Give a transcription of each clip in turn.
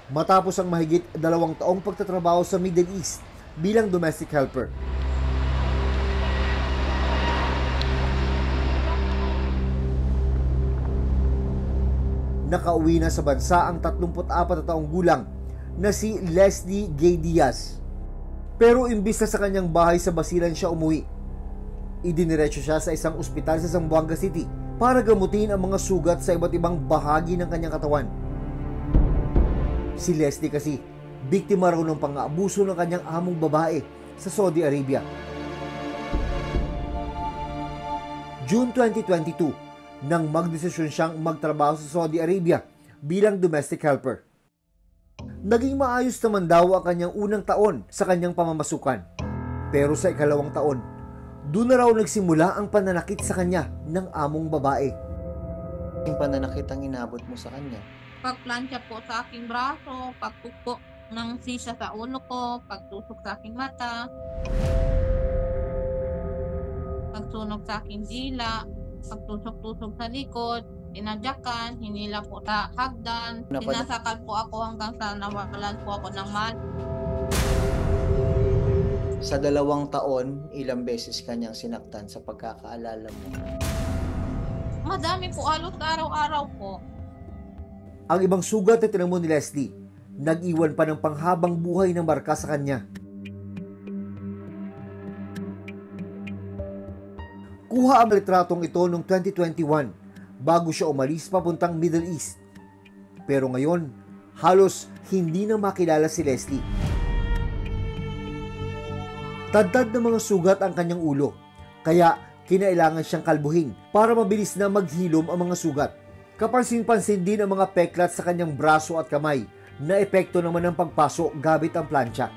matapos ang mahigit 2 taong pagtatrabaho sa Middle East bilang domestic helper. Nakauwi na sa bansa ang 34 na taong gulang na si Leslie Gay Diaz. Pero imbis na sa kanyang bahay sa Basilan siya umuwi, idiniretso siya sa isang ospital sa Zamboanga City para gamutin ang mga sugat sa iba't ibang bahagi ng kanyang katawan. Si Leslie kasi, biktima raw ng pang-aabuso ng kanyang among babae sa Saudi Arabia. June 2022, nang magdesisyon siyang magtrabaho sa Saudi Arabia bilang domestic helper. Naging maayos naman daw ang kanyang unang taon sa kanyang pamamasukan. Pero sa ikalawang taon, doon na raw nagsimula ang pananakit sa kanya ng among babae. Yung pananakit ang inabot mo sa kanya? Pagplansya po sa aking braso, pagtukpo ng sisa sa ulo ko, pagtusok sa aking mata, pagsunog sa aking dila, pagtusok-tusok sa likod, inadyakan, hinila po sa hagdan, sinasakal po ako hanggang sa nawalan po ako ng mal. Sa 2 taon, ilang beses kanyang sinaktan sa pagkakaalala mo? Madami po, halos araw-araw po. Ang ibang sugat na tinamo ni Leslie, nag-iwan pa ng panghabang buhay ng marka sa kanya. Kuha ang litratong ito noong 2021 bago siya umalis papuntang Middle East. Pero ngayon, halos hindi na makilala si Leslie. Tadtad ng mga sugat ang kanyang ulo, kaya kinailangan siyang kalbuhin para mabilis na maghilom ang mga sugat. Kapansin-pansin din ang mga peklat sa kanyang braso at kamay na epekto naman ng pagpaso gamit ang plancha.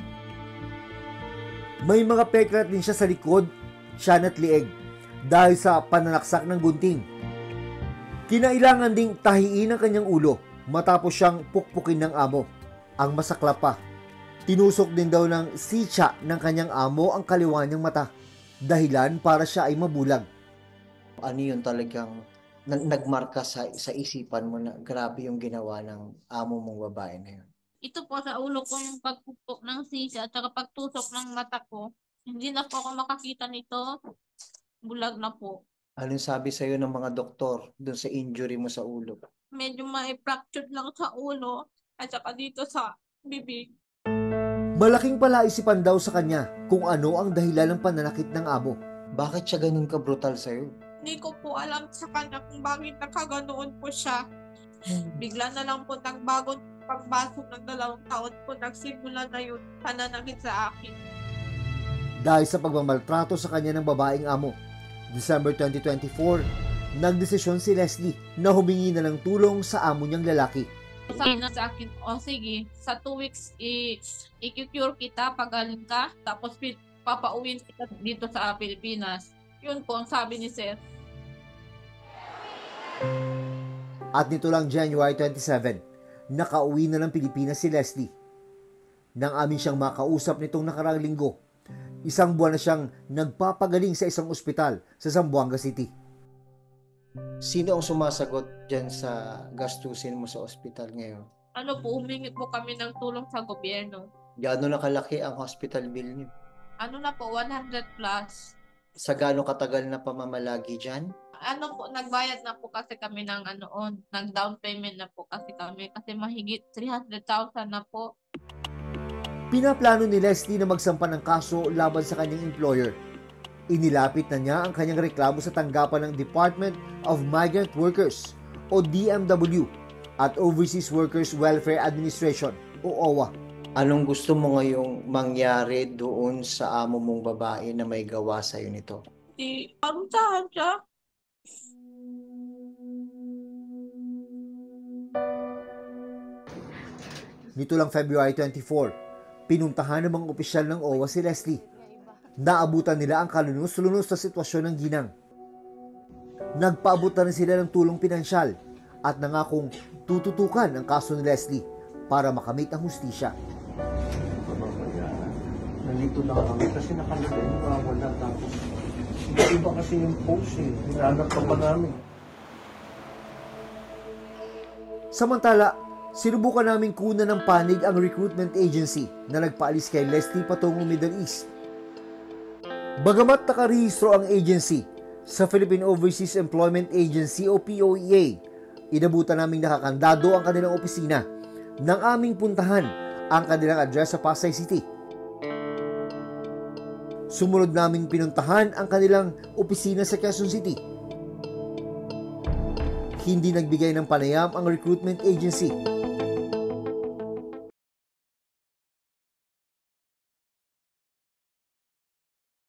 May mga peklat din siya sa likod, tiyan at lieg dahil sa pananaksak ng gunting. Kinailangan ding tahiin ang kanyang ulo matapos siyang pukpukin ng amo. Ang masaklap pa, tinusok din daw ng sitya ng kanyang amo ang kaliwa niyang mata, dahilan para siya ay mabulag. Ano yun talagang nagmarka sa isipan mo na grabe yung ginawa ng amo mong babae na yun? Ito po sa ulo ko yung pagpukpok ng sisa at saka pagtusok ng mata ko. Hindi na po ako makakita nito. Bulag na po. Anong sabi sa'yo ng mga doktor dun sa injury mo sa ulo? Medyo may fracture lang sa ulo at saka dito sa bibig. Malaking palaisipan daw sa kanya kung ano ang dahilan ng pananakit ng amo. Bakit siya ganun ka-brutal sa'yo? Hindi ko po alam sa kanya kung bakit nakaganoon po siya. Bigla na lang po nagbagong pagbasok ng 2 taon po nagsimula na yun pananakit sa akin. Dahil sa pagmamaltrato sa kanya ng babaeng amo, December 2024, nagdesisyon si Leslie na humingi na ng tulong sa amo niyang lalaki. Sabi na sa akin, o sige, sa 2 weeks i-cure kita, pagaling ka, tapos papauwiin kita dito sa Pilipinas. Yun po ang sabi ni Sir. At nito lang January 27, nakauwi na ng Pilipinas si Leslie. Nang amin siyang makausap nitong nakaraang linggo, 1 buwan na siyang nagpapagaling sa isang ospital sa Zamboanga City. Sino ang sumasagot dyan sa gastusin mo sa ospital ngayon? Ano po, humingi po kami ng tulong sa gobyerno. Gaano na kalaki ang hospital bill niyo? Ano na po, 100 plus. Sa gaano katagal na pamamalagi dyan? Ano po, nagbayad na po kasi kami ng nag-down payment na po kasi kami kasi mahigit 300,000 na po. Pinaplano ni Leslie na magsampa ng kaso laban sa kanyang employer. Inilapit na niya ang kanyang reklamo sa tanggapan ng Department of Migrant Workers o DMW at Overseas Workers Welfare Administration o OWA. Anong gusto mo ngayong mangyari doon sa amo mong babae na may gawa sa'yo nito? Parusahan siya. Nito lang February 24, pinuntahan ng mga opisyal ng OWA si Leslie. Naabutan nila ang kalunos-lunos na sitwasyon ng ginang. Nagpaabot na rin sila ng tulong pinansyal at nangakong tututukan ang kaso ni Leslie para makamit ang hustisya. Nandito na kami kasi nakalagay na wala tapos iba kasi yung post hinahanap ka pa namin. Samantala, Sinubukan namin kunan ng panig ang recruitment agency na nagpaalis kay Leslie patungong Middle East. Bagamat nakarehistro ang agency sa Philippine Overseas Employment Agency o POEA, inabutan naming nakakandado ang kanilang opisina nang aming puntahan ang kanilang address sa Pasay City. Sumunod naming pinuntahan ang kanilang opisina sa Quezon City. Hindi nagbigay ng panayam ang recruitment agency